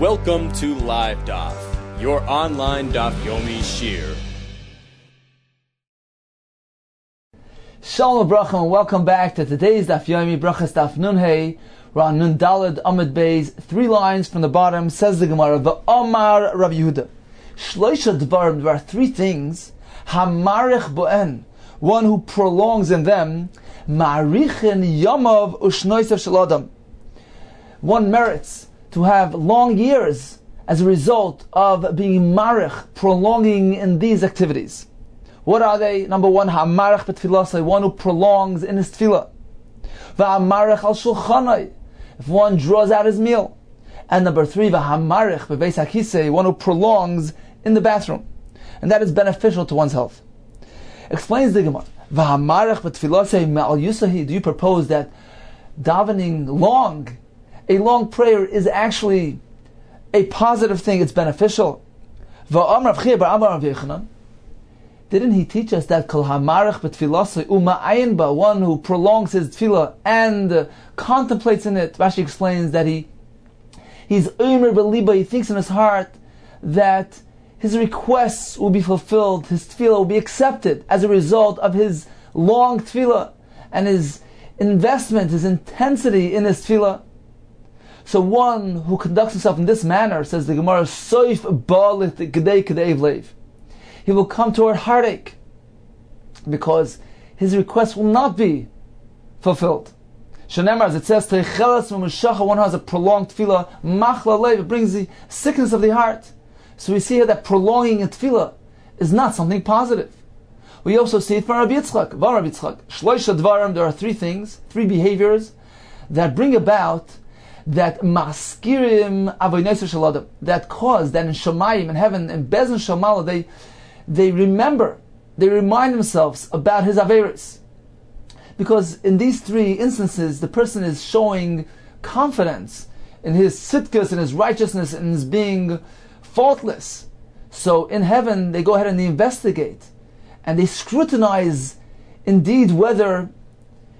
Welcome to Live Daf, your online Daf Yomi shir. Shalom Brachos, and welcome back to today's Daf Yomi, Brachos Daf Nun Hey. We're on Nun Daled Amud Beis, 3 lines from the bottom. Says the Gemara, V'Omar Rav Yehuda, Shloisha Dvarim, there are 3 things, Hamarich Bo'en, one who prolongs in them, Ma'arichin Yamav Ushnoisav Shel Adam. One merits to have long years as a result of being marich, prolonging in these activities. What are they? Number 1, hamarich b'tfilasai, one who prolongs in his tefillah. V'hamarich al shulchanai, if one draws out his meal. And number 3, v'hamarich b'beis hakisei, one who prolongs in the bathroom. And that is beneficial to one's health. Explains the Gemara, v'hamarich b'tfilasai me'al yusahi, do you propose that davening long, a long prayer is actually a positive thing, it's beneficial? Didn't he teach us that kol hamarich b'tfilasai uma'ayin ba, one who prolongs his tefillah and contemplates in it? Rashi explains that he's omer b'liba, he thinks in his heart that his requests will be fulfilled, his tefillah will be accepted as a result of his long tefillah and his investment, his intensity in his tefillah. So one who conducts himself in this manner, says the Gemara, soif ba'alit gedei kedei leiv, he will come toward heartache because his request will not be fulfilled. Shenemar, as it says, one who has a prolonged tefillah, machla leiv, it brings the sickness of the heart. So we see here that prolonging a tefillah is not something positive. We also see it from Rabbi Yitzchak. Shloisha dvarim, there are 3 things, 3 behaviors that bring about that maskirim avoyneiser shel adam, that cause that in Shamayim, in heaven, in Bezin Shamala, they remember, they remind themselves about his averis. Because in these 3 instances, the person is showing confidence in his sitkas, in his righteousness, in his being faultless. So in heaven, they go ahead and they investigate, and they scrutinize indeed whether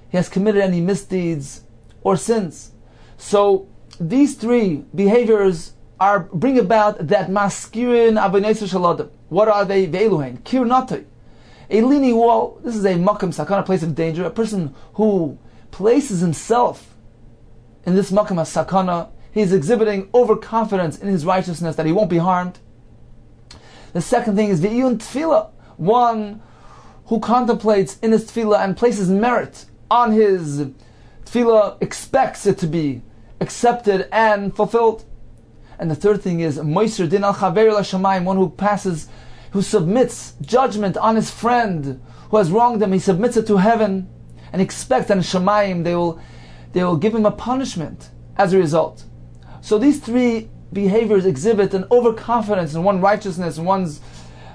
he has committed any misdeeds or sins. So these 3 behaviors bring about that maskirin avoyneiser shel adam. What are they? Ve'eluhen kir natei, a leaning wall. This is a makam sakana, place of danger. A person who places himself in this makam sakana, he is exhibiting overconfidence in his righteousness that he won't be harmed. The second thing is ve'iyun tefillah, one who contemplates in his tefillah and places merit on his tefillah, expects it to be accepted and fulfilled. And the third thing is moiser din al chaver l'shamayim, one who submits judgment on his friend who has wronged him. He submits it to heaven and expects that in Shamayim they will give him a punishment as a result. So these 3 behaviors exhibit an overconfidence in one's righteousness, in one's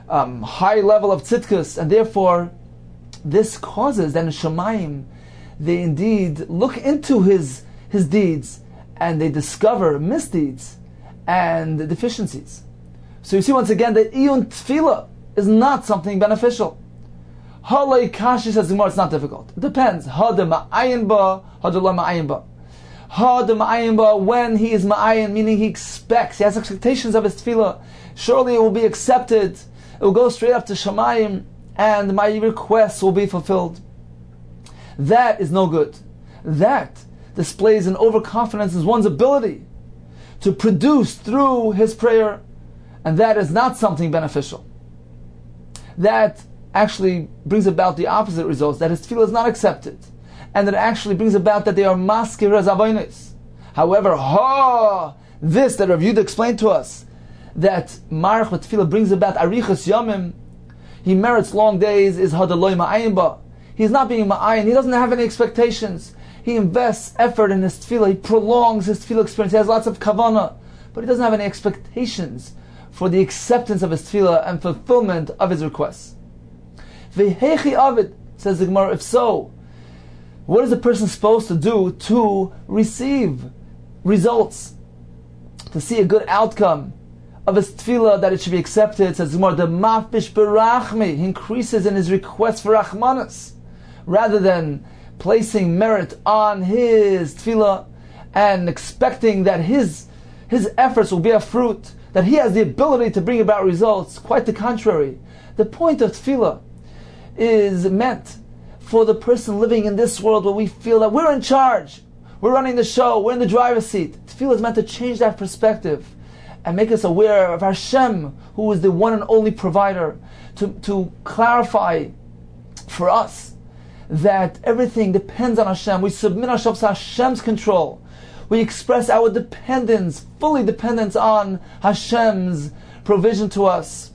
high level of tzidkus, and therefore this causes that in Shamayim they indeed look into his deeds and they discover misdeeds and deficiencies. So you see once again that iyun tefillah is not something beneficial. Halei kashi, says the Gemara, it's not difficult. It depends. Hada ma'ayin ba, hada la ma'ayin ba. Hada ma'ayin ba, when he is ma'ayin, meaning he expects, he has expectations of his tefillah, surely it will be accepted, it will go straight up to Shamayim, and my requests will be fulfilled. That is no good. That displays an overconfidence in one's ability to produce through his prayer, and that is not something beneficial. That actually brings about the opposite results, that his tefillah is not accepted, and that actually brings about that they are maskir as avonos. However, this that Rav Yehuda explained to us, that marich with tefillah brings about arichas yamim, he merits long days, is hadaloi ma'ayin ba. He's not being ma'ayin, he doesn't have any expectations. He invests effort in his tefillah, he prolongs his tefillah experience, he has lots of kavanah, but he doesn't have any expectations for the acceptance of his tefillah and fulfillment of his requests. Vehechi avid, says the Gemara, if so, what is a person supposed to do to receive results, to see a good outcome of his tefillah, that it should be accepted? Says the Gemara, the mafish berachmi, he increases in his request for rachmanas, rather than placing merit on his tefillah and expecting that his his efforts will bear fruit, that he has the ability to bring about results. Quite the contrary. The point of tefillah is meant for the person living in this world where we feel that we're in charge, we're running the show, we're in the driver's seat. Tefillah is meant to change that perspective and make us aware of Hashem, who is the one and only provider, to clarify for us that everything depends on Hashem. We submit ourselves to Hashem's control. We express our dependence, fully dependence on Hashem's provision to us.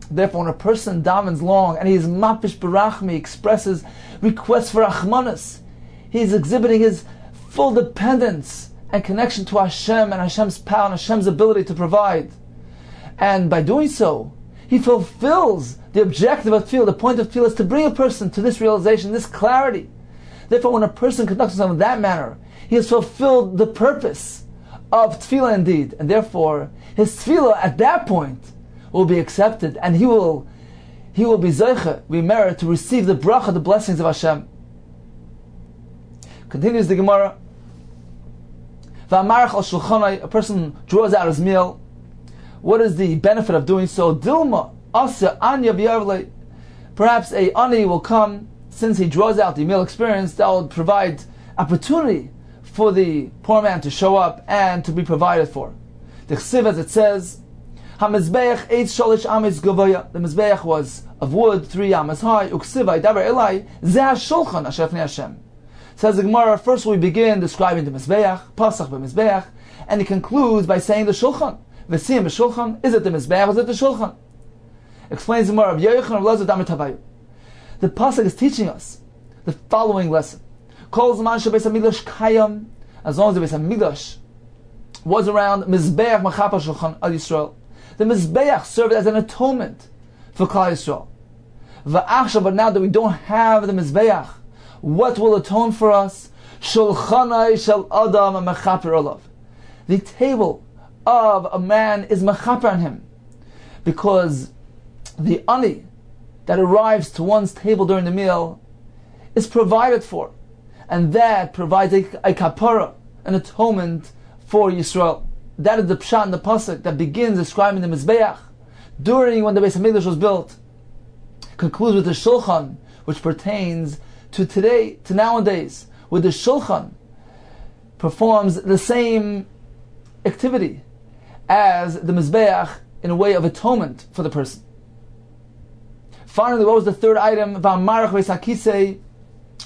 Therefore, when a person davens long and he is mapish barachmi, expresses requests for achmanas, he is exhibiting his full dependence and connection to Hashem and Hashem's power and Hashem's ability to provide. And by doing so, he fulfills the objective of tefillah. The point of tefillah is to bring a person to this realization, this clarity. Therefore, when a person conducts himself in that manner, he has fulfilled the purpose of tefillah indeed. And therefore, his tefillah at that point will be accepted, and he will be zeicha, be merit to receive the bracha, the blessings of Hashem. Continues the Gemara. V'amarach al shulchanai, a person draws out his meal. What is the benefit of doing so? Dilma asa anya v'yavle. Perhaps a ani will come, since he draws out the meal experience, that will provide opportunity for the poor man to show up and to be provided for. The chsiv, as it says, HaMizbeach eitz sholish ames gavoya. The Mizbeach was of wood, 3 amas high. Uksiva davar elai ze hashulchan asher fnei Hashem. Says the Gemara, first we begin describing the Mizbeach, Pasach b'Mizbeach, and he concludes by saying the Shulchan. V'siyim b'Shulchan, is it the Mizbeach, is it the Shulchan? Explains the Gemara of Yoichan of Lazar Damit Havayu. The Pasach is teaching us the following lesson. Kol zman shebeis hamikdash kayam, as long as the Beis Hamikdash was around, Mizbeach machapa Shulchan al Yisrael. The Mizbeach served as an atonement for Klal Yisrael. V'achshav, but now that we don't have the Mizbeach, what will atone for us? Shulchanai shel adam mechaper olav. The table of a man is mechaper on him, because the ani that arrives to one's table during the meal is provided for, and that provides a kapara, an atonement for Yisrael. That is the pshat in the pasuk that begins describing the Mizbeach during when the Beis Hamikdash was built. Concludes with the Shulchan, which pertains to today, to nowadays, where the Shulchan performs the same activity as the Mizbeach in a way of atonement for the person. Finally, what was the third item? V'amarach v'esakisei,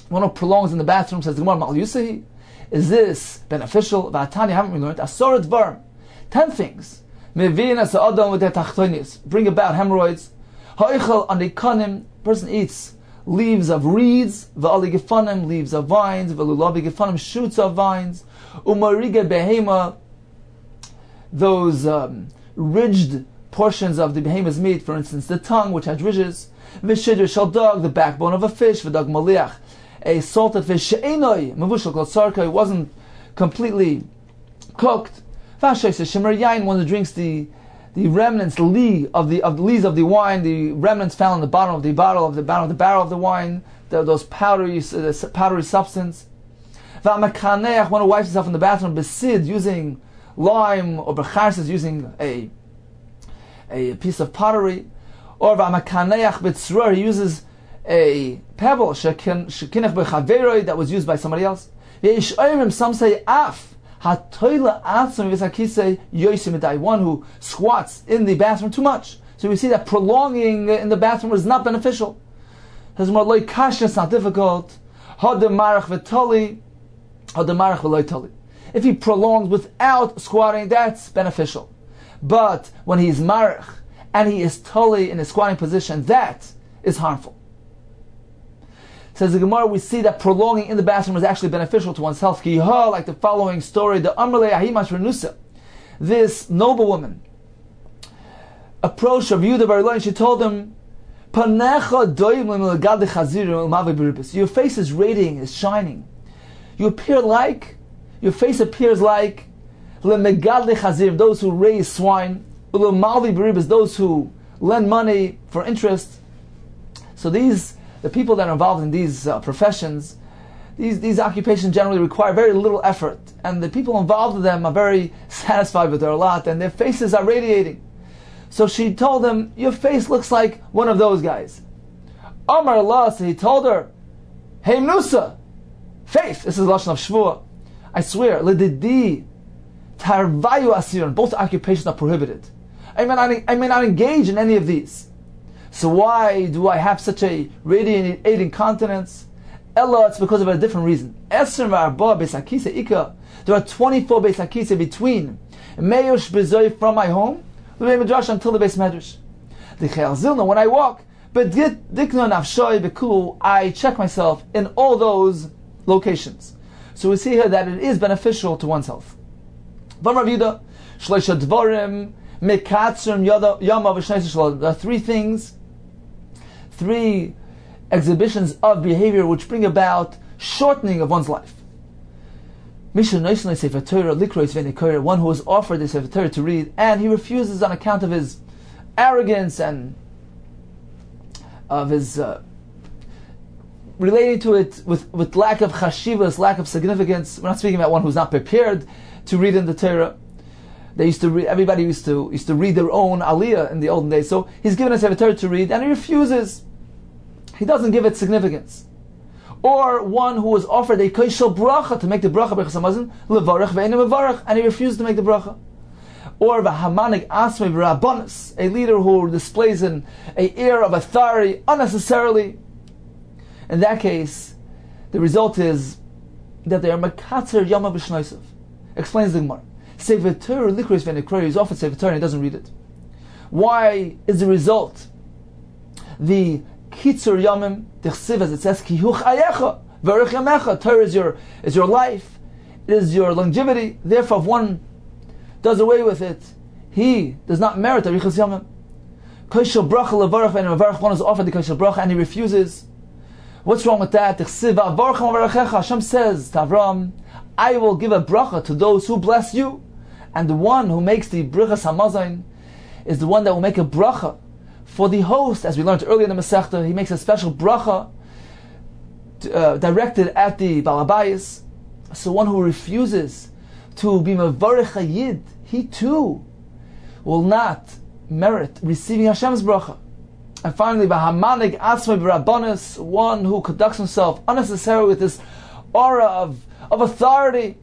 one who prolongs in the bathroom, says the Gemara, Mal Yusehi. Is this beneficial? V'atani, haven't we learned? Asorat varm, 10 things. Mevin as adam with their tachtonis, bring about hemorrhoids. Ha'ich on the kanim, person eats leaves of reeds, v'ali gefanim, leaves of vines, v'lulabi gefanim, shoots of vines, umariga behema, those ridged portions of the behemoth's meat, for instance, the tongue, which has ridges, v'shidr shel dog, the backbone of a fish, v'dag maliach, a salted fish, she'enoi, mavushal kol sarka, it wasn't completely cooked, v'ashayse shimmer yain, one that drinks the remnants, the lees of the wine, the remnants found in the bottom of the barrel of the wine, those powdery substance. V'amakaneach, one who wipes himself in the bathroom, besid, using lime, or b'charsis, using a piece of pottery, or v'amakaneach b'tzror, he uses a pebble, shekinech b'chaveroi, that was used by somebody else. Some say af, one who squats in the bathroom too much. So we see that prolonging in the bathroom is not beneficial. It's not difficult. If he prolongs without squatting, that's beneficial. But when he is marach and he is totally in a squatting position, that is harmful. Says the Gemara, we see that prolonging in the bathroom is actually beneficial to one's health. Like the following story, the Amrle Ahimash Renusa, this noblewoman approached Rav Yehuda Bar Eloi and she told him, your face is radiating, is shining. Your face appears like those who raise swine, those who lend money for interest. So the people that are involved in these professions, these occupations generally require very little effort and the people involved with them are very satisfied with their lot, and their faces are radiating. So she told him, your face looks like one of those guys. Amar Allah, so he told her, hey Mnusa, faith, this is Lashon of Shvuah, I swear, Lididi, Tarvayu Asiran, both occupations are prohibited. I may not engage in any of these. So why do I have such a radiating countenance? Ella, it's because of a different reason. There are 24 Beis Hakisa between Meyush Bezoy from my home, the Beis Midrash until the Beis Medrash. The Chayal Zilna, when I walk, but Dikna Nafshoy Bekulu, I check myself in all those locations. So we see here that it is beneficial to oneself. There are three things, three exhibitions of behavior which bring about shortening of one's life. One who is offered the Sefer Torah to read, and he refuses on account of his arrogance and of his relating to it with lack of chashivas, lack of significance. We're not speaking about one who's not prepared to read in the Torah. They used to read, everybody used to read their own aliyah in the olden days. So he's given us a Torah to read, and he refuses. He doesn't give it significance. Or one who was offered a kaishal bracha to make the bracha Brachos Hamazon, levarach ve'einu mevarach, and he refused to make the bracha. Or v'hamanig asmei v'rabbanos, a leader who displays an air of authority unnecessarily. In that case, the result is that they are makatzer yama b'shnoisav. Explains the Gemara. Sefer Torah likros v'nekroy, he's offered Sefer Torah and he doesn't read it. Why is the result? The kitzur yamim tichsiv, as it says, ki hu chayecha v'orech yamecha. Torah is your life, it is your longevity. Therefore, if one does away with it, he does not merit arichas yamim. Kaishal bracha levarach ve'einu mevarach. One is offered the kaishal bracha and he refuses. What's wrong with that? Hashem says to Avram, I will give a bracha to those who bless you. And the one who makes the Brachos Hamazon is the one that will make a bracha for the host. As we learned earlier in the Masechta, he makes a special bracha directed at the Balabayas. So one who refuses to be Mevarech Hayid, he too will not merit receiving Hashem's bracha. And finally, V'hamanig Atzmei B'Rabbanos, one who conducts himself unnecessarily with this aura of authority.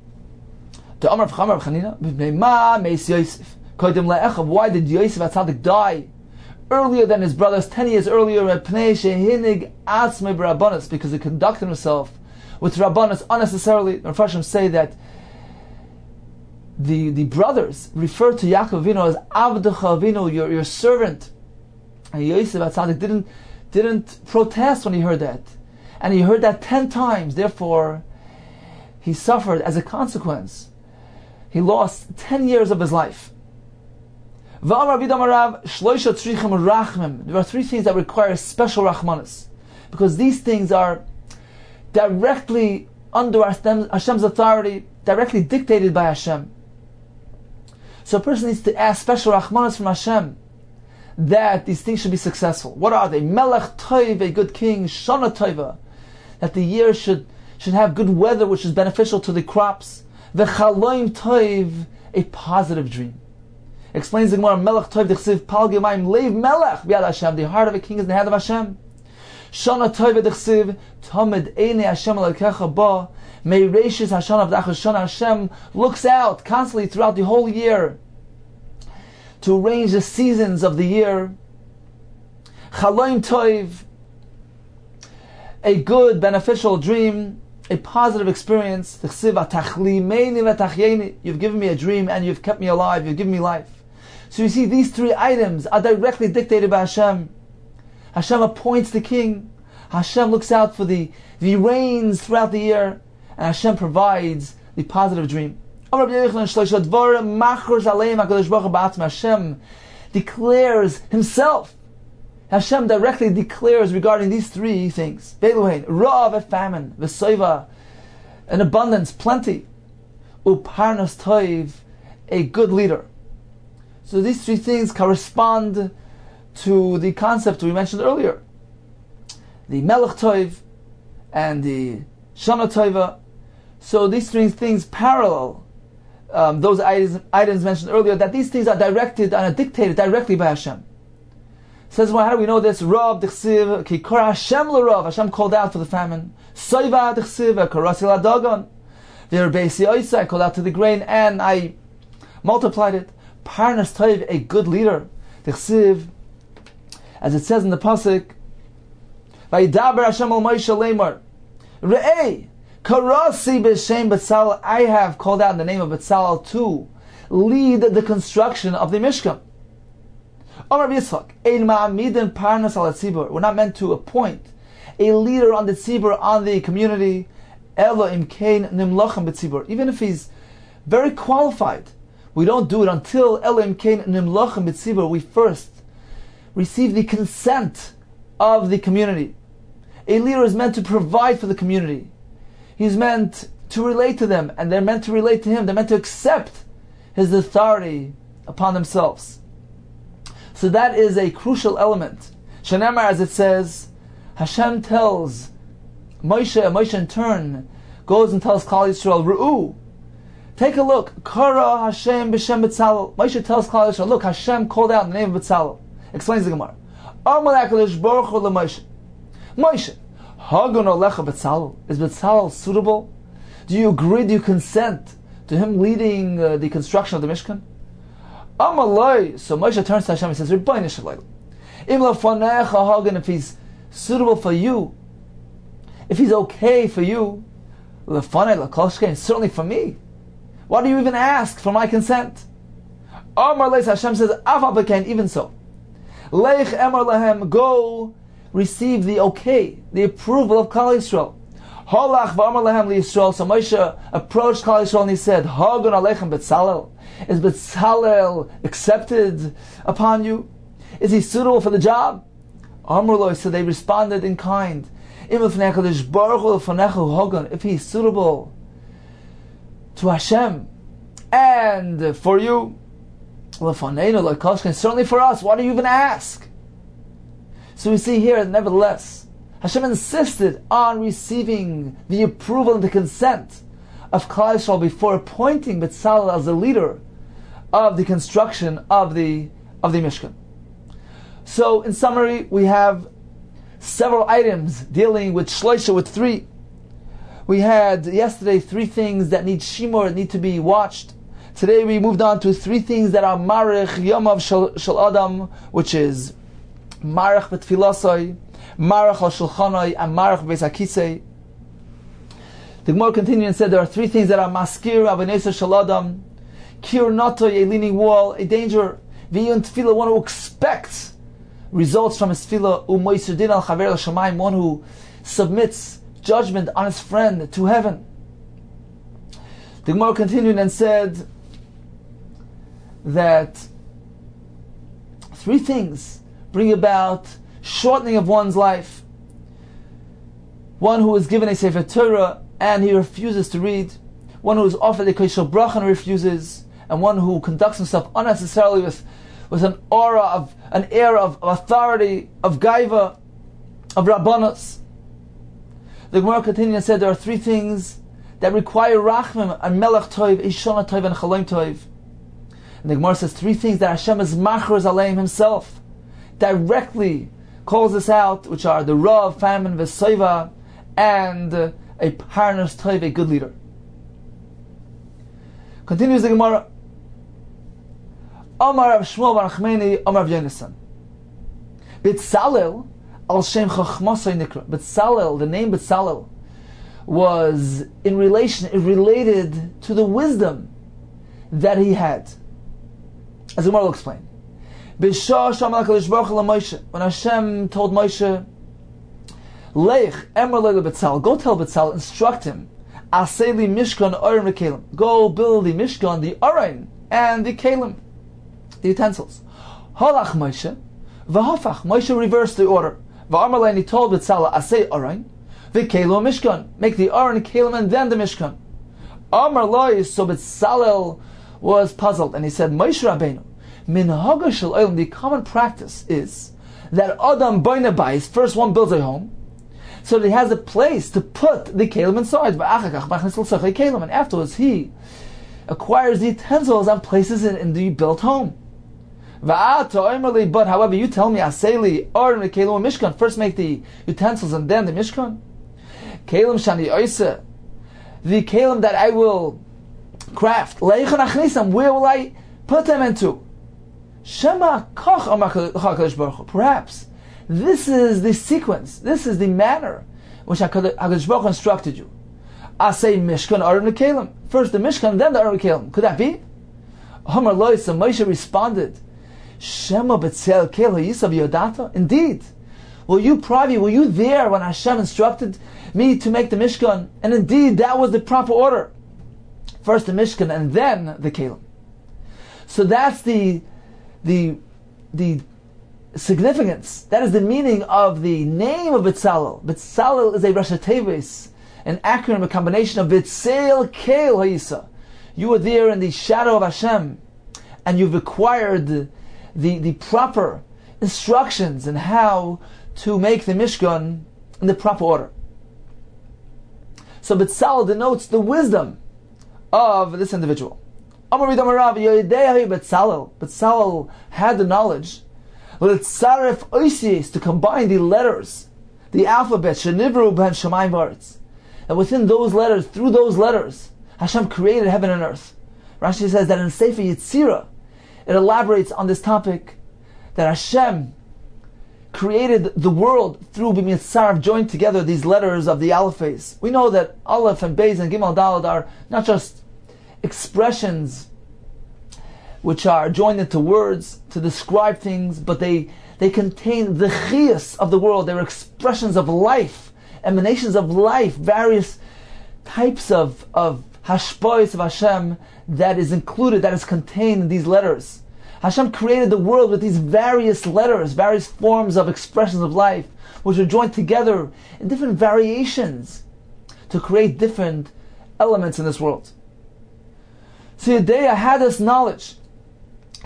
To Amar V'Chamar V'Chanina, B'Mei Meis Yosef, Kodim Le'echav. Why did Yosef HaTzadik die earlier than his brothers, 10 years earlier? Pnei Shehinig Atzmei B'Rabbanos, because he conducted himself with Rabbanos unnecessarily. The Mepharshim say that the brothers refer to Yaakov Avinu as Avdecha Avinu, your servant. And Yosef HaTzadik didn't protest when he heard that. And he heard that 10 times. Therefore, he suffered as a consequence. He lost 10 years of his life. There are 3 things that require special rachmanis, because these things are directly under Hashem's authority, directly dictated by Hashem. So a person needs to ask special rachmanis from Hashem that these things should be successful. What are they? Melech Toiv, a good king, Shana Toiva, that the year should have good weather which is beneficial to the crops. V'chaloim Toiv, a positive dream. Explains the Gemara, Melech Toiv dechsiv pal gemayim leiv melech b'yad Hashem. The heart of a king is in the hand of Hashem. Shana Toiv dechsiv tamid einei Hashem alekecha ba may reishis Hashem avdach Shana. Hashem looks out constantly throughout the whole year to arrange the seasons of the year. Chaloim Toiv, a good, beneficial dream, a positive experience. You've given me a dream and you've kept me alive, you've given me life. So you see, these 3 items are directly dictated by Hashem. Hashem appoints the king. Hashem looks out for the rains throughout the year, and Hashem provides the positive dream. Hashem declares Himself. Hashem directly declares regarding these 3 things. Ra'av, a famine. V'soiva, an abundance, plenty. Uparnas toiv, a good leader. So these 3 things correspond to the concept we mentioned earlier. The Melech Toiv and the Shana Toiva So these three things parallel those items mentioned earlier, that these things are directed and are dictated directly by Hashem. Says, well, how do we know this? Rav d'chsiv ki kor Hashem l'rav. Hashem called out for the famine. Soiva d'chsiv karasi l'dagon. V'erbeisi oisa, I called out to the grain and I multiplied it. Parnas toiv, a good leader. D'chsiv, as it says in the pasuk, Vayidaber Hashem al Moshe leimar, Re'ei, karasi b'shem Betzalel, I have called out in the name of Betzalel to lead the construction of the Mishkan. Amar Yitzchak, Ein ma'amidin parnas al tzibur. We're not meant to appoint a leader on the tzibur, on the community, elo imkein nimlochem b'tzibur. Even if he's very qualified, we don't do it until elo imkein nimlochem b'tzibur. We first receive the consent of the community. A leader is meant to provide for the community. He's meant to relate to them, and they're meant to relate to him. They're meant to accept his authority upon themselves. So that is a crucial element. Shenemar, as it says, Hashem tells Moshe in turn goes and tells Klal Yisrael, Ru'u, take a look, Kara Hashem b'shem Betzalel. Moshe tells Klal Yisrael, look, Hashem called out in the name of Betzalel. Explains the Gemara. Amar HaKadosh Baruch Hu LeMoshe, Moshe, Hagun Olecha Betzalel. Is Betzalel suitable? Do you agree, do you consent to him leading the construction of the Mishkan? Amalai. So Moshe turns to Hashem and says, Rebbeinu Shalom, Im Lefanecha Hagun, if he's suitable for you, if he's okay for you, Lefanei Lekoshkein, certainly for me. Why do you even ask for my consent? Amalai, Hashem says, Afa B'kein, even so. Leich Emar Lahem, go receive the okay, the approval of Klal Yisrael. Halach v'amar lahem liYisrael. So Moshe approached Klal Yisrael and he said, Hagun aleichem Betzalel. Is Betzalel accepted upon you? Is he suitable for the job? Amrullah, so they responded in kind. If he's suitable to Hashem and for you, certainly for us, why do you even ask? So we see here, nevertheless, Hashem insisted on receiving the approval and the consent of Klal Yisrael before appointing Betzalel as the leader of the construction of the Mishkan. So, in summary, we have several items dealing with Shloisha, with three. We had yesterday 3 things that need shimur, need to be watched. Today we moved on to 3 things that are marich yomav shel adam, which is marich b'tfilasai, marich al shulchanai, and marich b'beis hakisei. The Gemara continued and said there are 3 things that are maskir avanesa shel adam, kir natoi, a leaning wall, a danger, v'yun tefillah, one who expects results from his tefillah, u'moisir din al chaver l'shamayim, one who submits judgment on his friend to heaven. The Gemara continued and said that 3 things bring about shortening of one's life. One who is given a Sefer Torah and he refuses to read, one who is offered a Koshel Bracha and refuses, and one who conducts himself unnecessarily with an air of authority, of gaiva, of rabbanos. The Gemara continued and said there are 3 things that require rachmim and melech toiv, ishana toiv, and chalaim toiv. And the Gemara says 3 things that Hashem is machros aleim himself, directly calls us out, which are the rav, famine, v'soiva, and a parnas toiv, a good leader. Continues the Gemara. Amar Rav Shmuel bar Nachmani, Amar Rav Yonasan. Betzalel al shem chachmasai nikra. Betzalel, the name Betzalel, was related to the wisdom that he had. As the Gemara will explain. When Hashem told Moshe, Leich emar le Betzalel, go tell Betzalel, instruct him, Aseli Mishkan Orim Kelim, go build the Mishkan, the Orim, and the Kelim, the utensils. Halach Moshe, v'hafach, Moshe reversed the order. V'amar le, and he told Betzalel, Asei Orim, v'Kelim Mishkan, make the Orim, Kelim, and then the Mishkan. Amar lo, so Betzalel was puzzled, and he said, Moshe Rabbeinu, Minhaga shel olam, the common practice is that Adam boine bayis, first one builds a home, So that he has a place to put the kelim inside. And afterwards he acquires the utensils and places it in the built home. But however, you tell me, Aseli, or Mishkan, first make the utensils and then the Mishkan. Kelim shani oise, the kelim that I will craft, where will I put them into? Perhaps this is the sequence, this is the manner which HaKadosh Baruch Hu instructed you. I say Mishkan, Aron Kelim. First the Mishkan, then the Aron Kelim. Could that be? Moshe responded, Shema B'Tzel Kel Yisav Yodata. Indeed. Were you there when Hashem instructed me to make the Mishkan? And indeed, that was the proper order. First the Mishkan and then the Kelim. So that's the significance. That is the meaning of the name of B'Tzalel. B'Tzalel is a Rashi Teves, an acronym, a combination of B'Tzel Kel Hayisa. You were there in the shadow of Hashem, and you've acquired the proper instructions in how to make the Mishkan in the proper order. So B'Tzalel denotes the wisdom of this individual. B'Tzalel had the knowledge to combine the letters, the alphabet, shenivru ben shamayim v'aretz. And within those letters, through those letters, Hashem created heaven and earth. Rashi says that in Sefer Yetzirah, it elaborates on this topic that Hashem created the world through b'mitzarav, joined together these letters of the alphabets. We know that Aleph and Beis and Gimel Daled are not just expressions which are joined into words to describe things, but they contain the chiyus of the world. They're expressions of life, emanations of life, various types of hashpois of Hashem that is included, that is contained in these letters. Hashem created the world with these various letters, various forms of expressions of life, which are joined together in different variations to create different elements in this world. So Yedeya had this knowledge.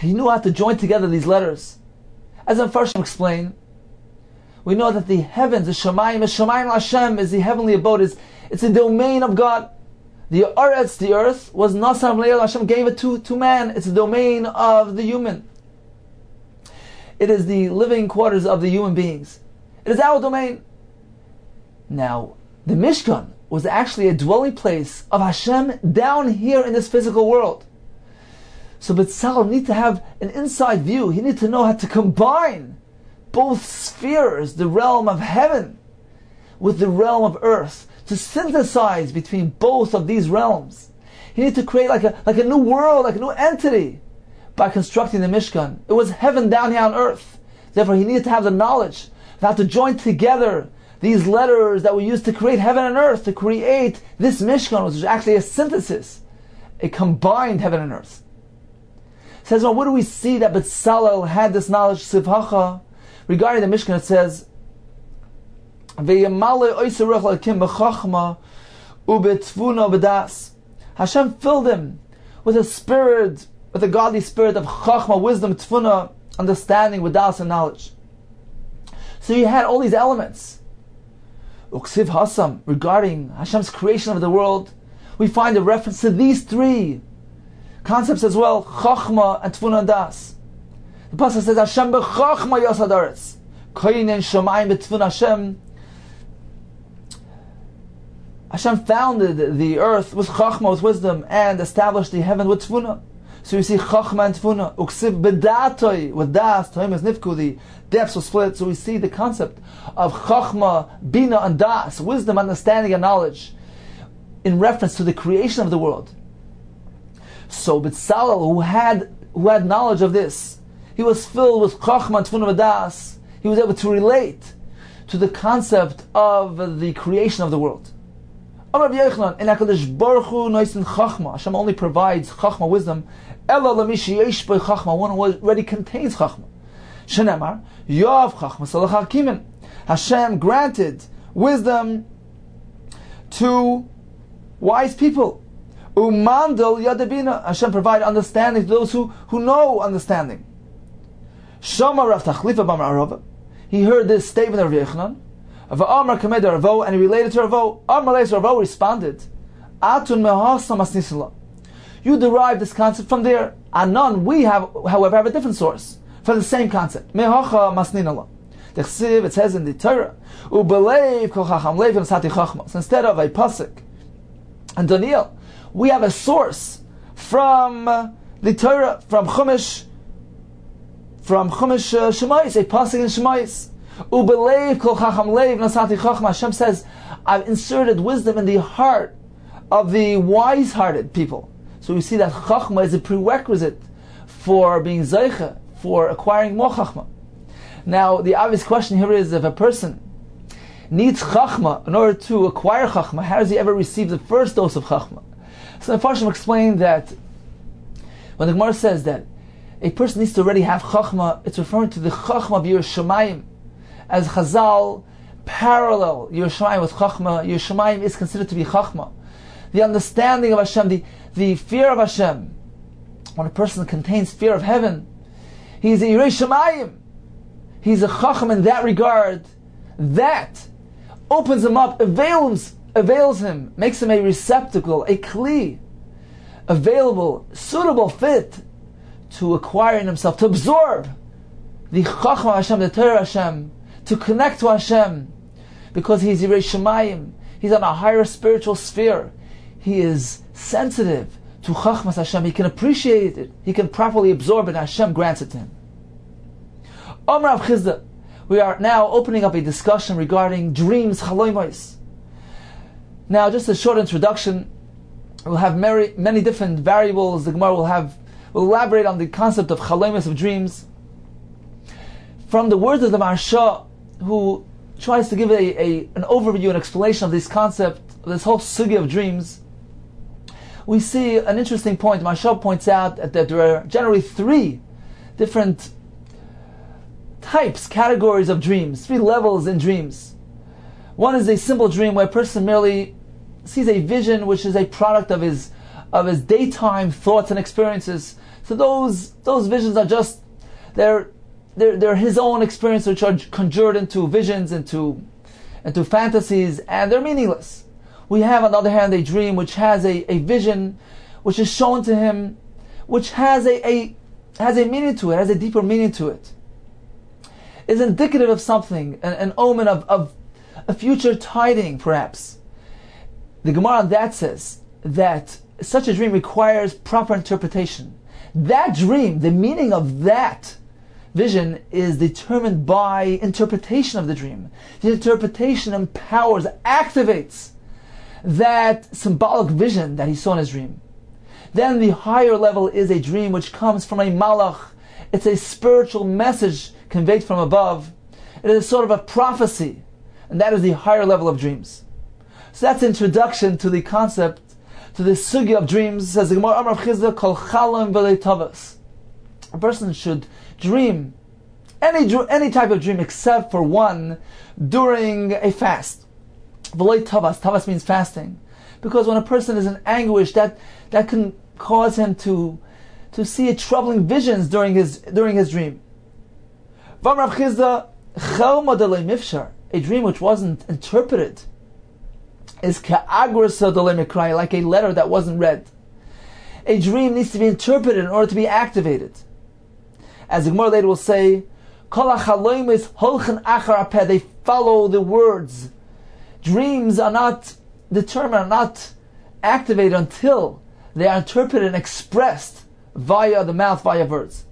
He knew how to join together these letters. As in first explained, we know that the heavens, the Shamayim Hashem, is the heavenly abode, it's the domain of God. The Aretz, the earth, was Nasam Leil, Hashem gave it to man. It's the domain of the human. It is the living quarters of the human beings. It is our domain. Now, the Mishkan was actually a dwelling place of Hashem down here in this physical world. So B'Tzalel need to have an inside view. He needs to know how to combine both spheres, the realm of heaven with the realm of earth, to synthesize between both of these realms. He needs to create like a new world, like a new entity by constructing the Mishkan. It was heaven down here on earth. Therefore he needed to have the knowledge of how to join together these letters that were used to create heaven and earth, to create this Mishkan, which is actually a synthesis, a combined heaven and earth. It says, well, what do we see that B'Tzalel had this knowledge? Sivhacha, regarding the Mishkan, it says, Hashem filled him with a spirit, with a godly spirit of chachma, wisdom, tfuna, understanding, with das and knowledge. So he had all these elements. Uksiv Hasam, regarding Hashem's creation of the world, we find a reference to these three concepts as well, chachma and tfuna and das. The pasuk says, Hashem b'chachma yasad aretz, koinen shamayim b'tfuna. Hashem founded the earth with chachma, with wisdom, and established the heaven with tfuna. So you see chachma and tfuna. Uksiv b'datoi, with das, toim is nifku, the depths were split. So we see the concept of chachma, bina, and das, wisdom, understanding, and knowledge, in reference to the creation of the world. So B'Tzalel, who had knowledge of this, he was filled with chachma and tfuna v'das. He was able to relate to the concept of the creation of the world. Amar B'Yochanan, in HaKadosh Baruch Hu noisin chachma. Hashem only provides chachma, wisdom, ela l'mishi yesh bo chachma, one who already contains chachma. Shenemar, Yav chachma salach hakimin. Hashem granted wisdom to wise people. Umandal yadabina. Hashem provided understanding to those who know understanding. Shama Rav Tachlifa b'Amar Arava. He heard this statement of Yochanan. V'amar kamed Ravo, and he related to Ravo. Amar leis Ravo responded, Atun mehasam asnisla. You derive this concept from there. Anon, we have, however, have a different source for the same concept. Mehacha masninala. The Chsiv, it says in the Torah, Ubelev kol chacham lev v'nasati chachma. So instead of a pasuk and Daniel, we have a source from the Torah, from Chumash Shemais, a pasuk in Shemais. Ubelev kol chacham lev v'nasati chachma. Hashem says, I've inserted wisdom in the heart of the wise-hearted people. So we see that chachma is a prerequisite for being zeicha, for acquiring more chachma. Now, the obvious question here is, if a person needs chachma in order to acquire chachma, how does he ever receive the first dose of chachma? So the Farshim explained that when the Gemara says that a person needs to already have chachma, it's referring to the chachma of Yerushalayim. As Chazal parallel Yerushalayim with chachma, Yerushalayim is considered to be chachma. The understanding of Hashem, the fear of Hashem. When a person contains fear of heaven, he's a Yirei Shamayim. He's a Chacham in that regard. That opens him up, avails him, makes him a receptacle, a kli, available, suitable, fit to acquire in himself, to absorb the Chacham of Hashem, the Torah of Hashem, to connect to Hashem, because he's Yirei Shamayim. He's on a higher spiritual sphere. He is sensitive to Chachmas Hashem. He can appreciate it. He can properly absorb it, and Hashem grants it to him. Omar Rav Chizda, we are now opening up a discussion regarding dreams, chaloimos. Now, just a short introduction. We'll have many different variables. The Gemara will elaborate on the concept of chaloimos, of dreams. From the words of the Maharsha, who tries to give an overview and explanation of this concept, this whole sugya of dreams, we see an interesting point. Maharsha points out that there are generally three different types, categories of dreams, three levels in dreams. One is a simple dream where a person merely sees a vision which is a product of his daytime thoughts and experiences. So those visions are just they're his own experiences, which are conjured into visions, into fantasies, and they're meaningless. We have, on the other hand, a dream which has a vision which is shown to him, which has a meaning to it, has a deeper meaning to it. Is indicative of something, an omen of a future tiding, perhaps. The Gemara on that says that such a dream requires proper interpretation. That dream, the meaning of that vision, is determined by interpretation of the dream. The interpretation empowers, activates that symbolic vision that he saw in his dream. Then the higher level is a dream which comes from a malach. It's a spiritual message conveyed from above. It is sort of a prophecy, and that is the higher level of dreams. So that's the introduction to the concept, to the sugya of dreams. Says the Gemara, Amar Chizda, Kol Chalam V'lei Tavas. A person should dream any type of dream except for one during a fast. V'lei Tavas. Tavas means fasting, because when a person is in anguish, that can cause him to see troubling visions during his dream. V'amar Chizda, Chelma delei mifshar, a dream which wasn't interpreted, is ka'agrasa delei mikrai, like a letter that wasn't read. A dream needs to be interpreted in order to be activated. As the Gemara later will say, Kol hachaloimis holchen achar apeh, they follow the words. Dreams are not determined, are not activated until they are interpreted and expressed via the mouth, via words.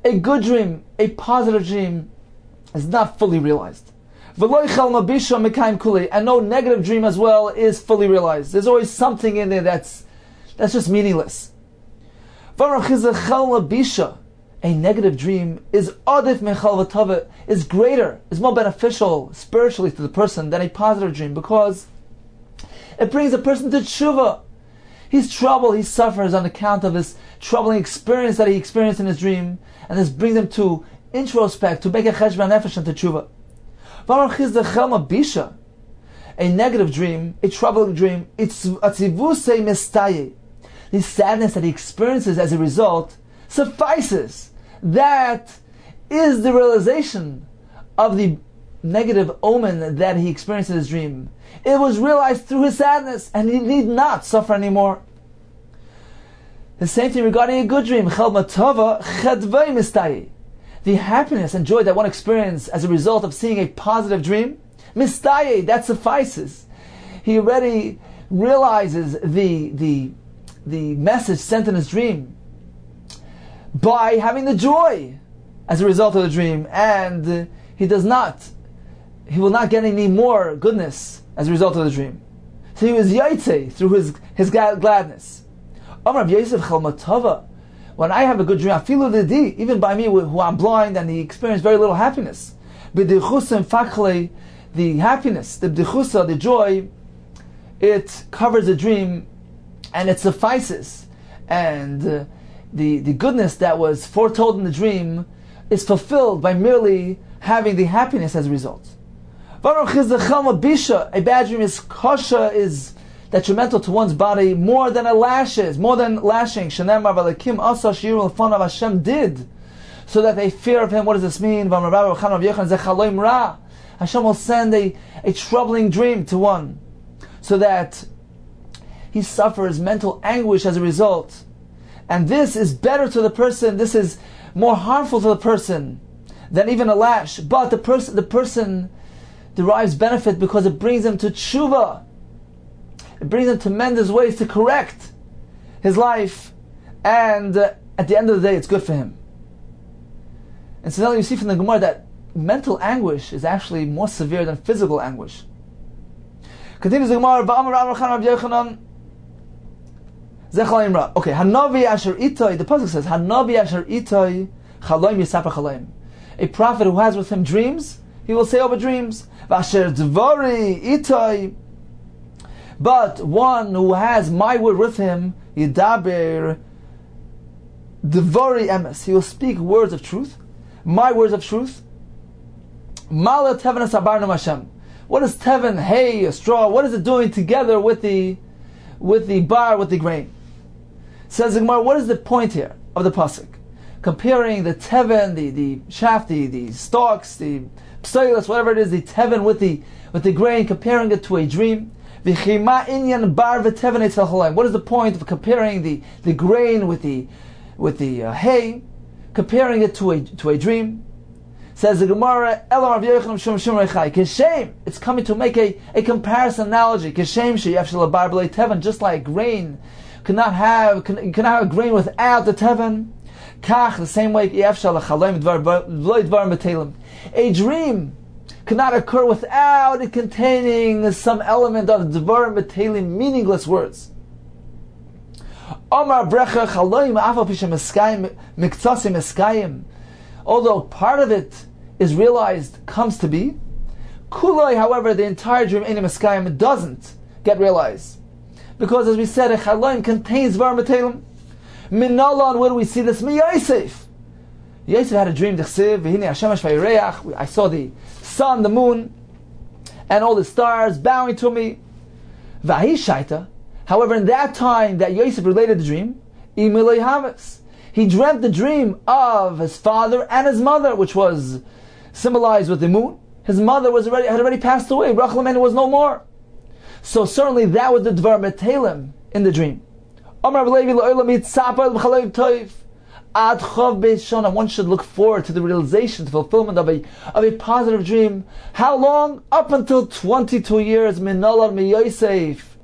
A good dream, a positive dream, is not fully realized. And no negative dream as well is fully realized. There's always something in there that's just meaningless. A negative dream is is greater, is more beneficial spiritually to the person than a positive dream, because it brings a person to tshuva. He's troubled, he suffers on account of his troubling experience that he experienced in his dream, and this brings him to introspect, to make a cheshbon nefesh and to tshuva. A negative dream, a troubling dream, it's atzivusei mistaye. The sadness that he experiences as a result suffices. That is the realization of the negative omen that he experienced in his dream. It was realized through his sadness, and he need not suffer anymore. The same thing regarding a good dream. The happiness and joy that one experiences as a result of seeing a positive dream, mistaye, that suffices. He already realizes the message sent in his dream by having the joy as a result of the dream, and he will not get any more goodness as a result of the dream. So he was yaitze through his gladness. When I have a good dream, even by me who I'm blind and he experienced very little happiness. The happiness, the joy, it covers the dream and it suffices. And the goodness that was foretold in the dream is fulfilled by merely having the happiness as a result. A bad dream is kosha, is detrimental to one's body more than more than lashing. Hashem did, so that they fear of him. What does this mean? Hashem will send a troubling dream to one, so that he suffers mental anguish as a result. And this is better to the person, this is more harmful to the person than even a lash. But the person derives benefit because it brings him to tshuva. It brings him to mend his ways, to correct his life, and at the end of the day, it's good for him. And so now you see from the Gemara that mental anguish is actually more severe than physical anguish. Continues the Gemara, okay, Hanavi Asher Itoi, the pasuk says, Hanavi Asher Itoi Chaloim Yisaper Chaloim. A prophet who has with him dreams, he will say over dreams. Vasher Dvari Itoi. But one who has my word with him, Yidaber Dvari Emes, he will speak words of truth, my words of truth. Mala Teven Asabarnum Hashem. What is Teven, hay, a straw, what is it doing together with the bar, with the grain? Says the Gemara, what is the point here of the pasuk? Comparing the Teven, the shaft, the stalks, the psoilos, whatever it is, the Teven with the grain, comparing it to a dream. What is the point of comparing the grain with the hay, comparing it to a dream? Says the Gemara, it's coming to make a comparison analogy. Just like grain cannot have a grain without the teven. The same way a dream cannot occur without it containing some element of dvarim b'teilim, meaningless words. Although part of it is realized, comes to be, kuloi, however, the entire dream in Meskayim doesn't get realized. Because as we said, a chaloim contains dvarim b'teilim. Minalon, where do we see this? Mi Yosef. Yosef had a dream, I saw the sun, the moon, and all the stars bowing to me. Vahi shaita. However, in that time that Yosef related the dream, he dreamt the dream of his father and his mother, which was symbolized with the moon. His mother had already passed away. Rachel was no more. So certainly that was the dvar b'teilim in the dream. One should look forward to the realization, the fulfillment of a positive dream. How long? Up until 22 years. Minalar mi Yosef.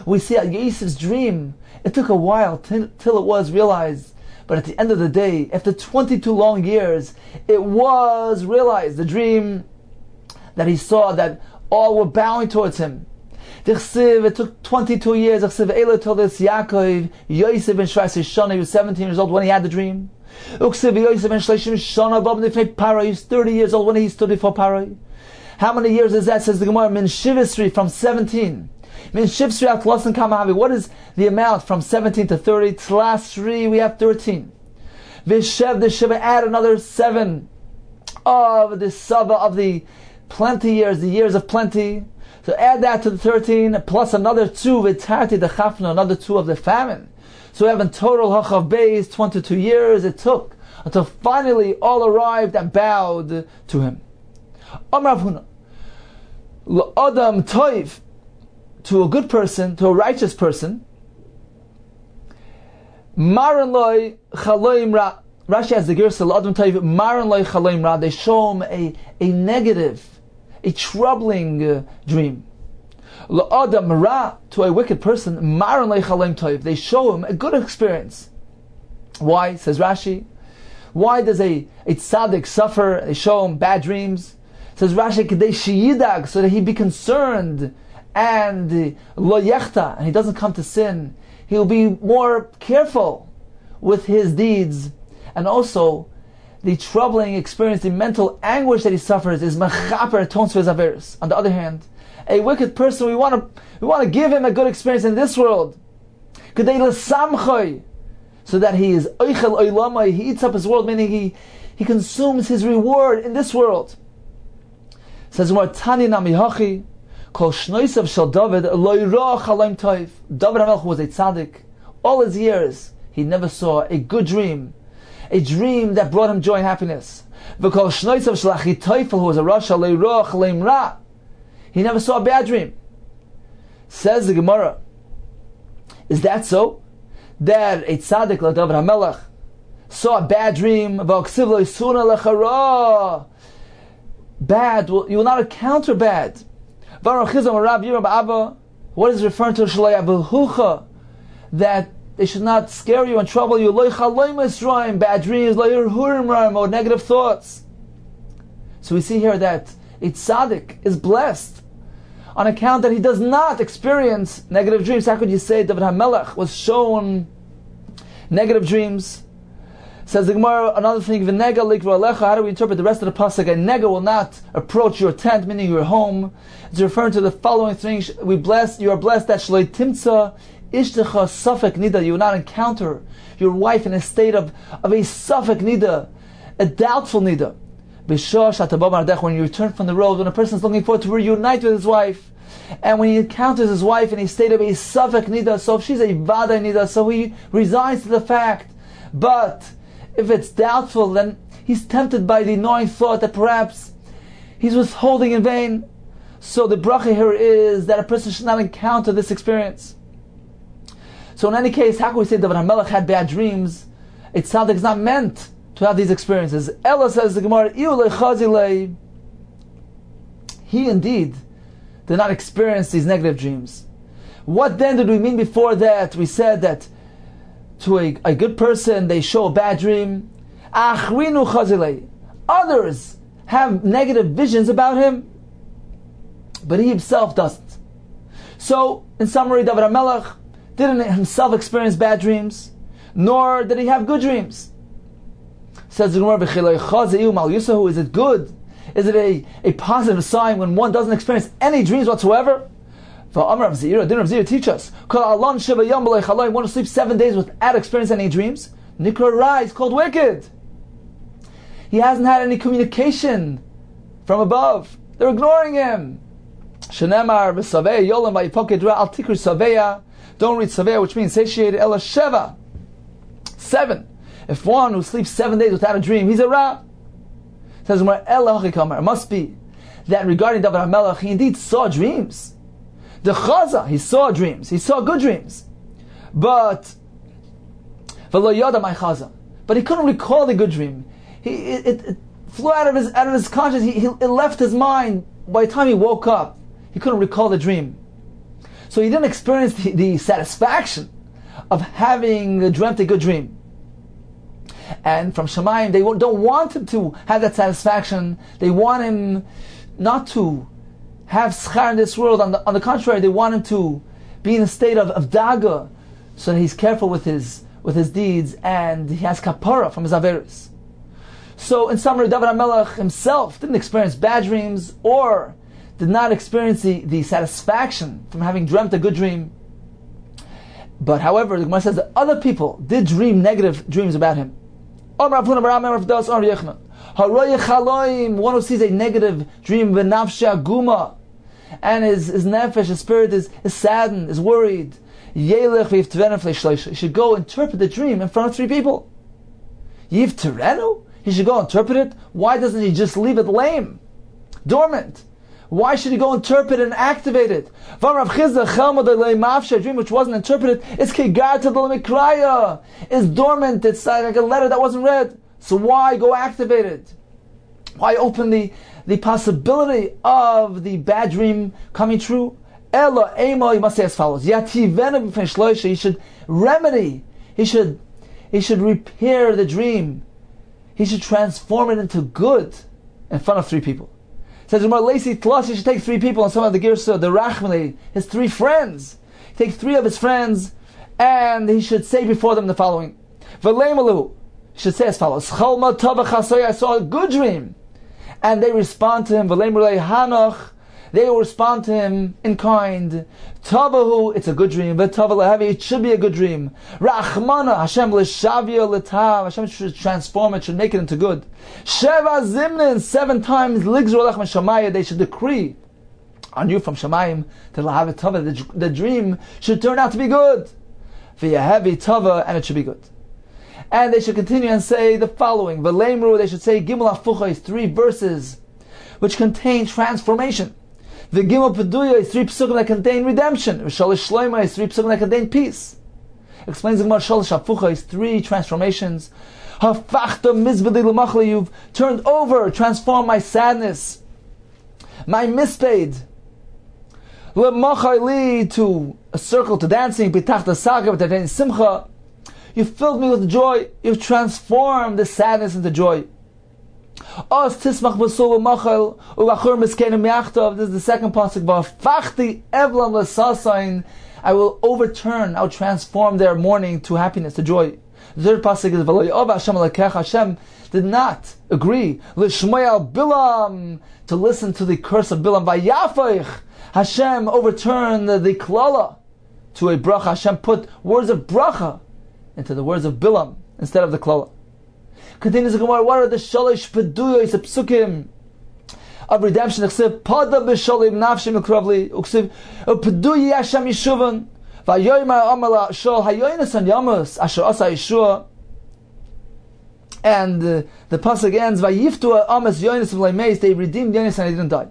We see at Yosef's dream, it took a while till it was realized. But at the end of the day, after 22 long years, it was realized. The dream that he saw, that all were bowing towards him. It took 22 years. Ela told us Yaakov, Yosef ben Shvayis Shana, he was 17 years old when he had the dream. Yosef ben Shleishim Shana, he was 30 years old when he stood before Paro. How many years is that? Says the Gemara, Min Shivisri, from 17. Min Shivsri al Tlasan Kamahavi. What is the amount from 17 to 30? Tlasri, we have 13. Vishev, the Shiva, add another 7 of the Saba of the plenty years, the years of plenty. So add that to the 13, plus another 2, Vitarti the Chafna, another 2 of the famine. So we have in total Hachav Beis, 22 years. It took until finally all arrived and bowed to him. Amar Rav Huna, L'adam toiv, to a good person, to a righteous person, Maran loy chaloim ra. Rashi has the girsa l'adam toiv maran loy chaloim ra. They show him a negative, a troubling dream. L'adam ra, to a wicked person, maran loy chaloim toiv. They show him a good experience. Why? Says Rashi. Why does a tzaddik suffer? They show him bad dreams. Says Rashi, Kedei sheyidag, so that he be concerned, and lo yechta, and he doesn't come to sin. He'll be more careful with his deeds. And also, the troubling experience, the mental anguish that he suffers is mechaper, atones for his averos. On the other hand, a wicked person, we want to give him a good experience in this world. Kedei l'samchoy, so that he is oichel oilamai, he eats up his world, meaning he consumes his reward in this world. Says more Tani Namihachi, Kol Shnoisav Shal David, Loi Ra Chalaim Toiv. David HaMelech was a tzaddik. All his years, he never saw a good dream, a dream that brought him joy and happiness. V'Kol Shnoisav Shal Achitoifel, who was a Rasha, Loi Ra Chalaim Ra. He never saw a bad dream. Says the Gemara, is that so? That a tzaddik like David HaMelech saw a bad dream, V'Oksiv Loi Suna Lechara. Bad, you will not encounter bad. What is referring to? That they should not scare you and trouble you. Bad dreams, or negative thoughts. So we see here that a tzaddik is blessed on account that he does not experience negative dreams. How could you say David HaMelech was shown negative dreams? Says the Gemara, another thing, V'nega likra alecha. How do we interpret the rest of the pasuk? A nega will not approach your tent, meaning your home. It's referring to the following things. You are blessed that shloi timtza ishtecha safek nida. You will not encounter your wife in a state of a safek nida, a doubtful nida. When you return from the road, when a person is looking forward to reunite with his wife, and when he encounters his wife in a state of a safek nida, so if she's a vada nida, so he resigns to the fact. But if it's doubtful, then he's tempted by the annoying thought that perhaps he's withholding in vain. So the bracha here is that a person should not encounter this experience. So in any case, how can we say David HaMelech had bad dreams? A tzaddik is not meant to have these experiences. Ella, says the Gemara, he indeed did not experience these negative dreams. What then did we mean before that? We said that to a good person, they show a bad dream. Others have negative visions about him, but he himself doesn't. So, in summary, David HaMelech didn't himself experience bad dreams, nor did he have good dreams. Says the Gemara, is it good? Is it a positive sign when one doesn't experience any dreams whatsoever? Didn't Rav Zira teach us? One who sleeps 7 days without experiencing any dreams, Nikra Ra is called wicked. He hasn't had any communication from above. They're ignoring him. Shenemar v'savei yolam v'yipoked ra al tikru saveya. Don't read saveya, which means satiated. Ela sheva. 7. If one who sleeps 7 days without a dream, he's a ra. Says Ela hachikamar. It must be that regarding David HaMelech, he indeed saw dreams. The Chaza, he saw dreams. He saw good dreams. But V'lo yada my Chaza. But he couldn't recall the good dream. It flew out of his conscience. It left his mind. By the time he woke up, he couldn't recall the dream. So he didn't experience the satisfaction of having dreamt a good dream. And from Shemayim, they don't want him to have that satisfaction. They want him not to have schar in this world. On the contrary, they want him to be in a state of daga, so that he's careful with his deeds and he has kapara from his averis. So in summary, David HaMelech himself didn't experience bad dreams or did not experience the satisfaction from having dreamt a good dream. But however, the Gemara says that other people did dream negative dreams about him. One who sees a negative dream, and his nefesh, his spirit is saddened, is worried. He should go interpret the dream in front of 3 people. Yiv Terenu? He should go interpret it. Why doesn't he just leave it lame, dormant? Why should he go interpret and activate it? A dream which wasn't interpreted is is dormant. It's like a letter that wasn't read. So why go activate it? Why open the possibility of the bad dream coming true? Ella Emo, he must say as follows: he should remedy. He should repair the dream. He should transform it into good in front of three people. It says Lacy Tlas, he should take three people, and some of the Girsa, the Rachmani, his three friends. He takes three of his friends, and he should say before them the following. V'leimalu, he should say as follows: Chalma Tava Chasoy, I saw a good dream. And they respond to him, V'leimalu Hanoch, they will respond to him in kind. Tavahu, it's a good dream. V'tava lehavi, it should be a good dream. Rachmana, Hashem l'shavia l'tav, Hashem should transform it, should make it into good. Sheva zimnin, 7 times ligzru alech m'shamayim, they should decree on you from Shamayim to lahavi tava, the dream should turn out to be good. V'yahavi tava, and it should be good. And they should continue and say the following. V'leimru, they should say Gimel Afucha, 3 verses which contain transformation. The Gimel Peduya is 3 psukim that contain redemption. Shalish Shloima is 3 psukim that contain peace. Explains the Gemara, Shalish Afucha is 3 transformations. Hafachta mizbedi l'machli, you've turned over, transformed my sadness, my mispaid. L'machli, to a circle, to dancing. Pitachta saga, v'tatein simcha. You filled me with joy. You've transformed the sadness into joy. This is the second pasuk. I will overturn, I will transform their mourning to happiness, to joy. The third pasuk is Hashem did not agree to listen to the curse of Bilam. Hashem overturned the klala to a bracha. Hashem put words of bracha into the words of Bilam instead of the klala. Continues the Gemara, what are the shalish peduyos, the psukim of redemption? Uksiv pada b'shalim nafshim ukravli. Uksiv peduyi Hashem yishuvan v'ayoyma amala shal hayoynes an yamus asher asa yeshua. And the pasuk ends v'yiftu amas yoynes v'leimeis. They redeemed yoynes and they didn't die.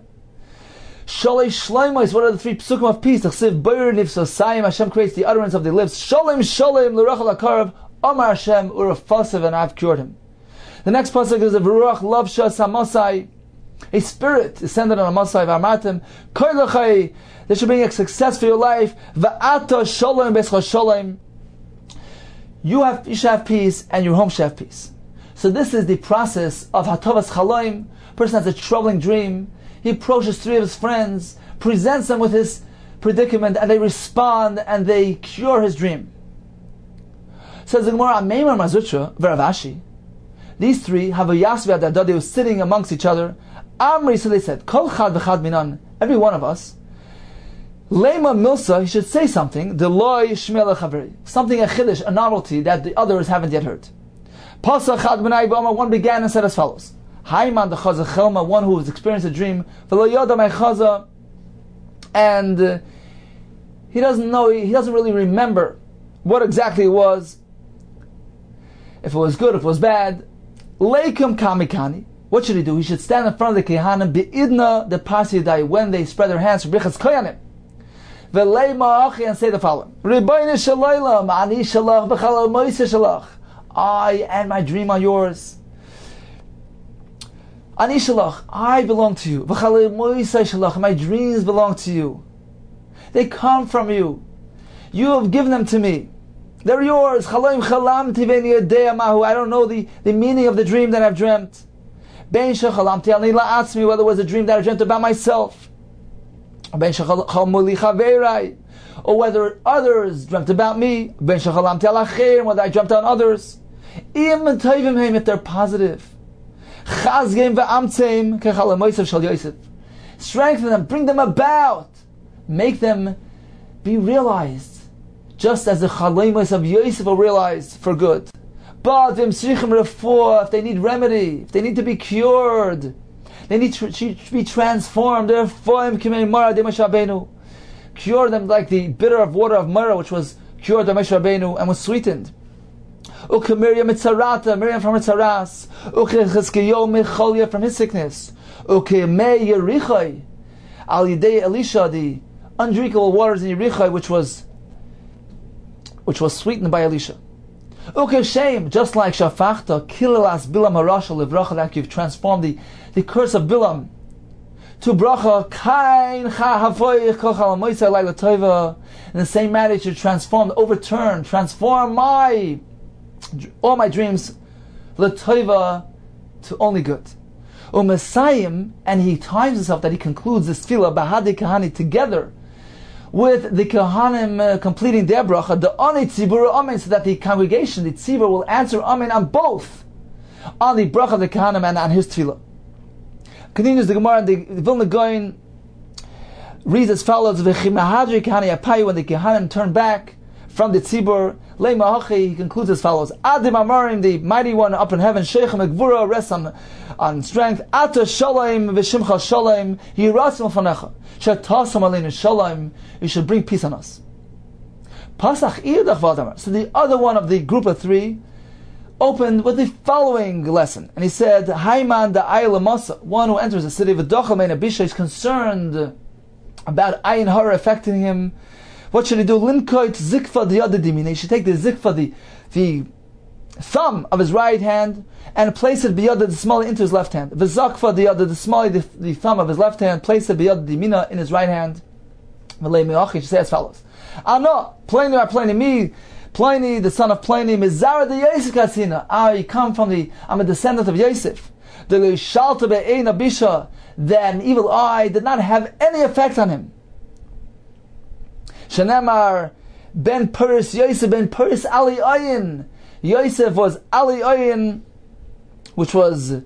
Shalish shleimos. What are the 3 psukim of peace? Uksiv boyer nifsosayim. Hashem creates the utterance of the lips. Shalim shalim l'rachel akarav. Amar Hashem urafasav, and I've cured him. The next pasuk is a V'ruach Lavsha Samasai, a spirit descended on a Masai V'amartim Koilachai. They should bring a success for your life. V'ata Shalom Beischa Shalom. You should have peace, and your home should have peace. So this is the process of Hatavas Chaloim. Person has a troubling dream. He approaches 3 of his friends, presents them with his predicament, and they respond and they cure his dream. Says the Gemara, Meimar Mazutra V'Ravashi. These 3 have a Yasvi Adadad. They were sitting amongst each other. Amri, so they said, Kol Chad V'Chad Minan. Every one of us. Lema Milsa, he should say something. Deloy Shmei Lechaveri. Something, a chiddush, a novelty that the others haven't yet heard. Pasa Chad B'nai B'Amar. One began and said as follows: Haiman Dechaza Chelma. One who has experienced a dream. V'lo Yoda Meichaza. And he doesn't know. He doesn't really remember what exactly it was. If it was good, if it was bad. Leikum kamikani. What should he do? He should stand in front of the kehanim beidna the pasidai when they spread their hands for brichas koyanim. Velei ma'achi, and say the following: Ribono shel olam, ani shalach b'chalal moise shalach. I and my dream are yours. Ani shalach, I belong to you. B'chalal moise shalach, my dreams belong to you. They come from you. You have given them to me. They're yours. I don't know the meaning of the dream that I've dreamt. Whether it was a dream that I dreamt about myself, or whether others dreamt about me, whether I dreamt on others. If they're positive. Strengthen them, bring them about, make them be realized. Just as the Chalaimos of Yosef are realized for good. But if they need remedy, if they need to be cured, they need to be transformed. Cure them like the bitter of water of Mara, which was cured by Moshe Rabbeinu and was sweetened. Uke Miriam Mitzarata, Miriam from Mitzaras. Uke Chizkiyo Mecholya from his sickness. Uke Me Yerichai, Al Yidei Elisha, the undrinkable waters in Yerichai, which was sweetened by Elisha. Uke Shem, just like Shafachta, Kilalas Bilam Harasha Livracha, that you've transformed the curse of Bilam to bracha, kain cha havoich kochal moisei laila tova. In the same manner, you should transform all my dreams latova to only good. Umesayim, and he times himself that he concludes this tefillah bahadi kahani together with the kahanim completing their bracha, the ani tzibur amen, so that the congregation, the tzibur, will answer amen on both, on the bracha of the kahanim and on his tefillah. Continues the Gemara, and the Vilna Gaon reads as follows: V'chimahadri kahani apayu, when the kahanim turn back from the tzibur, le'mahachi, he concludes as follows: Adim Amarim, the mighty one up in heaven, Sheichem Egvura, rests on strength. Ata Shalom v'Shimcha Shalom, Yiratzim Fanecha, Shetasam Aleinu Shalom, you should bring peace on us. Pasach Iyadach V'Adamar. So the other one of the group of three opened with the following lesson, and he said, Haiman da Ayla Masa, one who enters the city of V'Dochel Mein Abisha, is concerned about Ayin Hara affecting him. What should he do? Linkoit Zikfa the other dimine. He should take the Zikfa, the thumb of his right hand, and place it beyond the small into his left hand. V'Zakfa the other, the small, the thumb of his left hand, place it beyond the dimina in his right hand. V'lei me'achi, he should say as follows: Ano, Pliny, me, Pliny, the son of Pliny, Mizara the Yosef Katzina. I'm a descendant of Yosef. The Shalta be'ein Abisha, that an evil eye did not have any effect on him. Shenemar ben Puris Yosef ben Puris Ali Ayin. Yosef was Ali Ayin, which was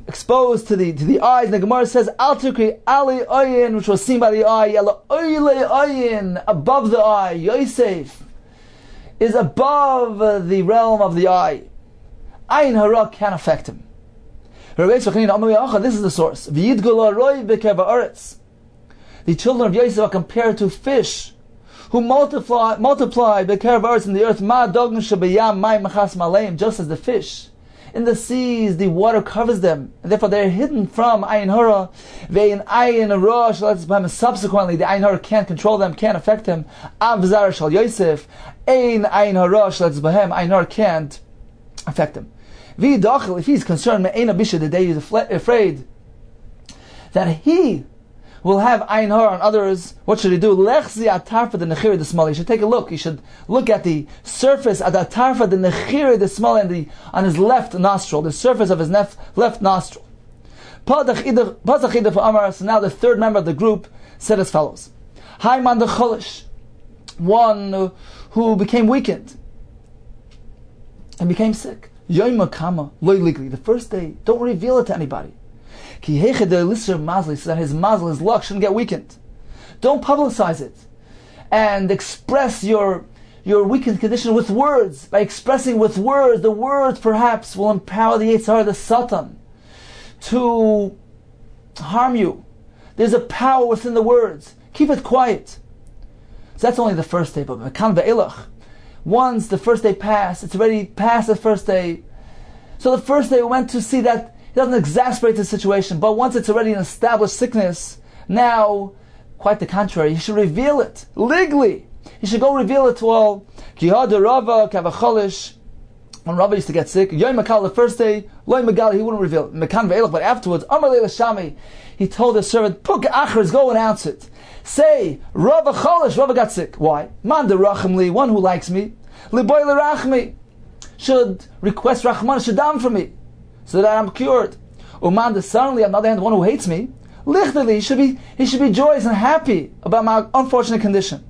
exposed to the eyes. And the Gemara says Al Tukri Ali Ayin, which was seen by the eye. Ela Oyle Ayin, above the eye. Yosef is above the realm of the eye. Ayin Hara can affect him. This is the source. The children of Yosef are compared to fish who multiply b'kerev eretz in the earth, just as the fish in the seas, the water covers them, and therefore they are hidden from Ayin Hara. Ve'in Ayin Rosh, subsequently the Ayin Hara can't control them, can't affect them. Avzar Shal Yosef, Ein Ayin Hara, Ayin Hara can't affect him. If he's concerned, the day he's afraid that he will have Ayin Hara on others, what should he do? He should take a look. He should look at the surface at the atarfa, the nechiri, the small, and on his left nostril, the surface of his left nostril. So now the third member of the group said as follows: Haiman the Cholish, one who became weakened and became sick. The first day, don't reveal it to anybody. So that his mazel, his luck, shouldn't get weakened. Don't publicize it. And express your weakened condition with words. By expressing with words, the words perhaps will empower the Yetzer Hara, the Satan, to harm you. There's a power within the words. Keep it quiet. So that's only the first day. But Mekan ve'ilach, once the first day passed, it's already past the first day. So the first day we went to see that it doesn't exasperate the situation, but once it's already an established sickness, now, quite the contrary, he should reveal it legally. He should go reveal it to all. When Rava used to get sick, Yom Makal the first day, Loy Megal, he wouldn't reveal it. Mekan ve'elach, but afterwards, Amar Leila Shami, he told his servant, Puk Achers, go announce it. Say, Rava Cholish, Rava got sick. Why? Man de Rachim, one who likes me, Liboy Lerachmi, should request Rachman Shadam for me, so that I'm cured. Uman de suddenly, on the other hand, one who hates me, Lichtali, he should be joyous and happy about my unfortunate condition.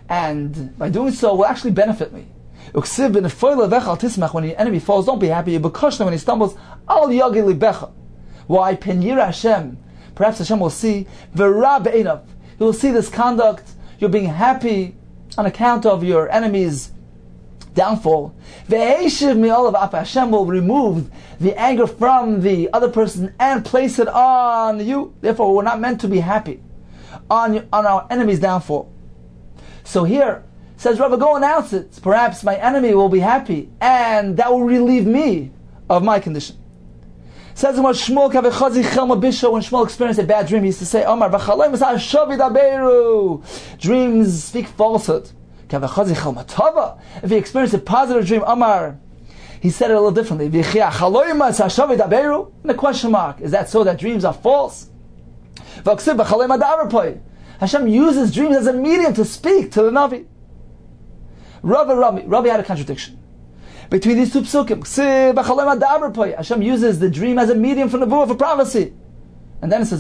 And by doing so, will actually benefit me. When the enemy falls, don't be happy. When he stumbles, why? Hashem. Perhaps Hashem will see. He will see this conduct. You're being happy on account of your enemy's downfall. Hashem will remove the anger from the other person and place it on you. Therefore, we're not meant to be happy on our enemy's downfall. So here, Says Rabbi, go announce it. Perhaps my enemy will be happy, and that will relieve me of my condition. Says when Shmuel experienced a bad dream, he used to say, Omar, dreams speak falsehood. If he experienced a positive dream, Omar, he said it a little differently. And a question mark, is that so that dreams are false? Hashem uses dreams as a medium to speak to the Navi. Rabbi had a contradiction between these two psukim. Hashem uses the dream as a medium for nevuah, for prophecy. And then it says,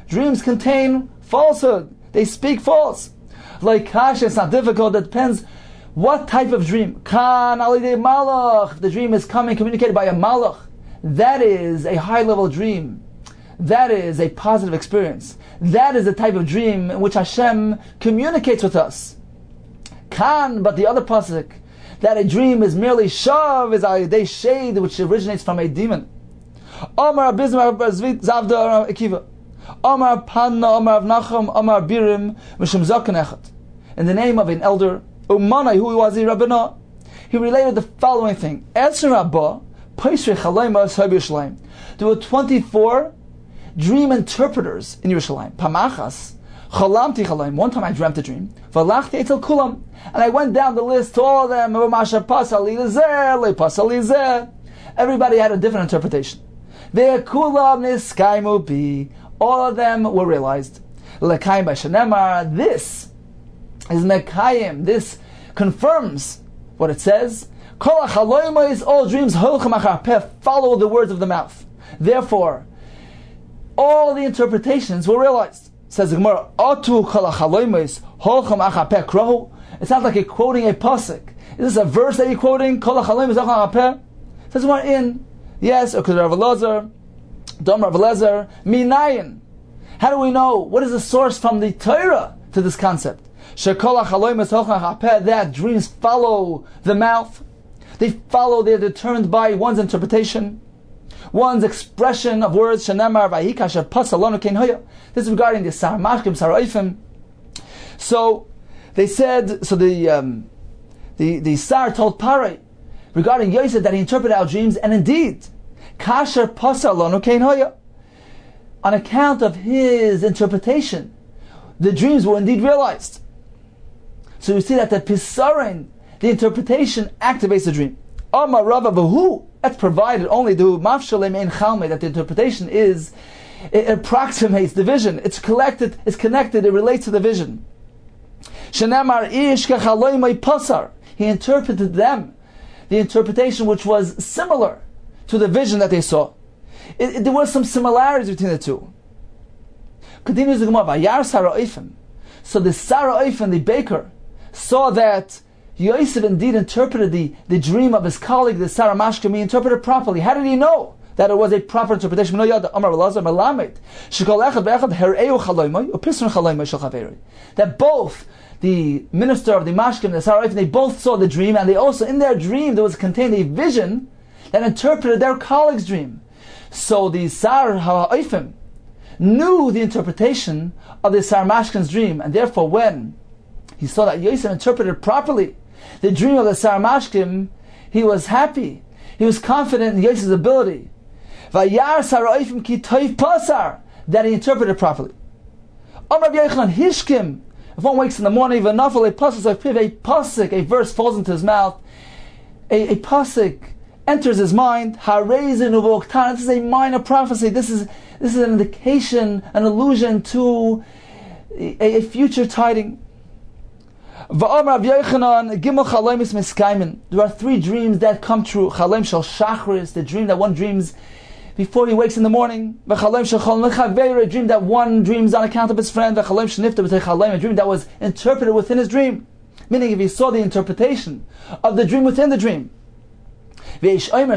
dreams contain falsehood. They speak false. Like Kash, it's not difficult. It depends what type of dream. Kan alidei malach. If the dream is communicated by a malach, that is a high level dream. That is a positive experience. That is the type of dream in which Hashem communicates with us. Kan, but the other pasuk, that a dream is merely shav, is a shade which originates from a demon. Omar Abizmar Zvit Zavda Akiva. Omar Panna, Omar Avnacham, Omar Birim, Mishum Zakan Echad. In the name of an elder, Umanai, who was a Rabbana, he related the following thing. There were 24 dream interpreters in Yerushalayim. Pamachas, chalamti chalaim. One time I dreamt a dream. V'lachti etel kulam. And I went down the list to all of them. Everybody had a different interpretation. Ve'kulam niskaimu bi. All of them were realized. Lekayim b'shenemar. This is mekayim. This confirms what it says. Kol hachaloimos, all dreams holchem achar peh, follow the words of the mouth. Therefore, all the interpretations were realized. Says the Gemara, Atu kol hachaloimos holchem achar peh krohu. It's not like you're quoting a pasuk. Is this a verse that you're quoting? Kol hachaloimos holchem achar peh. Says the Gemara in, yes, or Rav Elazar, Dom Rav Elazar, minayin. How do we know? What is the source from the Torah to this concept? That dreams follow the mouth. They're determined by one's interpretation, one's expression of words. This is regarding the Sar Mashkim, Sar Oifim. So they said, so the Sar told Parai regarding Yosef that he interpreted our dreams, and indeed, Kasher Pasar Lonu Kein Hoya. On account of his interpretation, the dreams were indeed realized. So you see that the Pisarin, the interpretation, activates the dream. Amar Rava Vahu, that's provided only to Mafshalem Ein Chalme, that the interpretation is, it approximates the vision. It's connected, it relates to the vision. Shenamar Ish Kachaloimai Pasar, he interpreted them, the interpretation which was similar to the vision that they saw. There were some similarities between the two. Continues the Gemara, Vayar Sara Oifim. So the Sara Oifim, the baker, saw that Yosef indeed interpreted the dream of his colleague, the Sara Mashkim. He interpreted properly. How did he know that it was a proper interpretation? That both the minister of the Mashkim and the Sara Oifim, they both saw the dream, and they also, in their dream, there was contained a vision that interpreted their colleague's dream. So the Sar Ha'oifim knew the interpretation of the Sar Mashkin's dream, and therefore when he saw that Yosef interpreted properly the dream of the Sar Mashkim, he was happy. He was confident in Yosef's ability. Vayar Sar Ha'oifim ki toiv pasar, that he interpreted properly. Amar Yochanan Hishkim, if one wakes in the morning, v'nafal a pasuk, a verse falls into his mouth, a pasuk enters his mind. Harezin uvoktan. This is a minor prophecy. This is an indication, an allusion to a future tiding. There are 3 dreams that come true. Chalem shel shachris, the dream that one dreams before he wakes in the morning. A dream that one dreams on account of his friend. A dream that was interpreted within his dream. Meaning, if he saw the interpretation of the dream within the dream.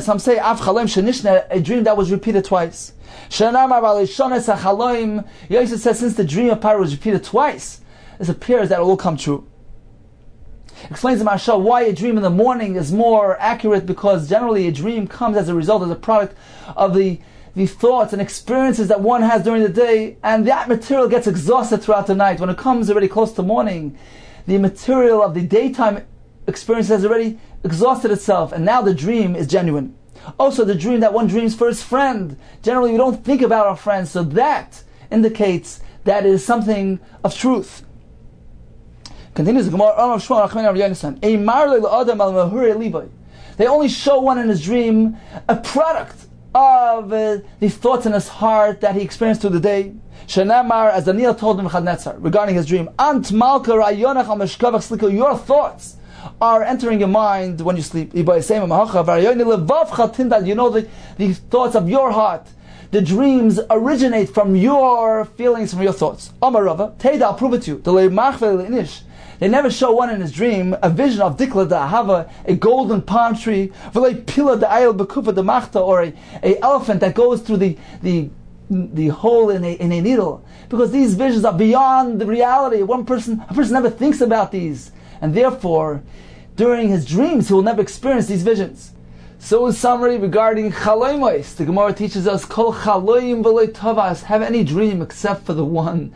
Some say a dream that was repeated twice. Yosef says, since the dream of Paro was repeated twice, it appears that it will come true. Explains the Maharsha why a dream in the morning is more accurate, because generally a dream comes as a result, as a product of the the thoughts and experiences that one has during the day, and that material gets exhausted throughout the night. When it comes already close to morning, the material of the daytime experience has already exhausted itself, and now the dream is genuine. Also, the dream that one dreams for his friend. Generally, we don't think about our friends, so that indicates that it is something of truth. Continues the Gemara. They only show one in his dream a product of the thoughts in his heart that he experienced through the day. Shenamar, as Daniel told him regarding his dream, Ant Malka Rayonach al Meshkavach Sliko, your thoughts are entering your mind when you sleep. You know the thoughts of your heart. The dreams originate from your feelings, from your thoughts. Amarava, Teda, I'll prove it to you. They never show one in his dream a vision of Dikla Da'ahava, a golden palm tree, Pila Da'ayel Bekufa Da'machta, or a elephant that goes through the hole in a needle. Because these visions are beyond the reality. A person never thinks about these. And therefore, during his dreams, he will never experience these visions. So in summary, regarding Chaloimos, the Gemara teaches us, Kol Chaloim V'loi Tavas, have any dream except for the one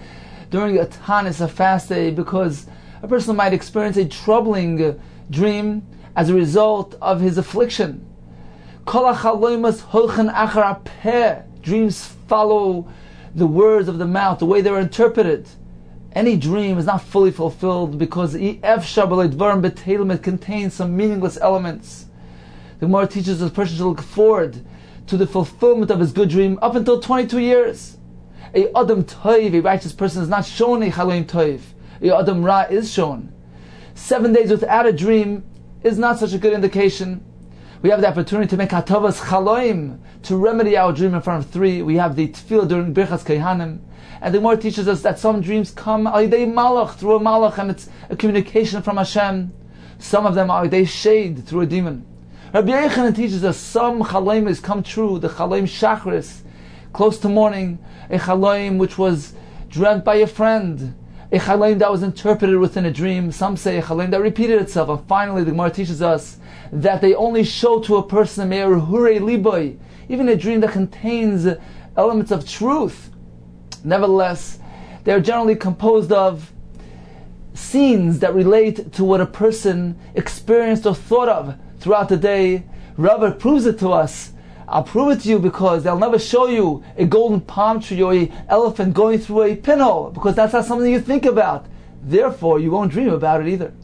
during a Tanis, a fast day, because a person might experience a troubling dream as a result of his affliction. Kol Chaloimos Holchen Achar Peh, dreams follow the words of the mouth, the way they're interpreted. Any dream is not fully fulfilled because it contains some meaningless elements. The Gemara teaches us a person should look forward to the fulfillment of his good dream up until 22 years. A Adam Toiv, a righteous person, is not shown a Chaloim Toiv. A Adam Ra is shown. 7 days without a dream is not such a good indication. We have the opportunity to make Hatavas Chaloim, to remedy our dream in front of 3. We have the Tefillah during Birchas Kehanim. And the Gemara teaches us that some dreams come al-yidei malach, through a malach, and it's a communication from Hashem. Some of them are al-yidei shade, through a demon. Rabbi Yochanan teaches us some chaloim come true. The chaloim shachris, close to morning, a chaloim which was dreamt by a friend, a chaloim that was interpreted within a dream. Some say a chaloim that repeated itself. And finally, the Gemara teaches us that they only show to a person me'er hurei liboy, even a dream that contains elements of truth. Nevertheless, they are generally composed of scenes that relate to what a person experienced or thought of throughout the day. Rava proves it to us. I'll prove it to you because they'll never show you a golden palm tree or an elephant going through a pinhole, because that's not something you think about. Therefore, you won't dream about it either.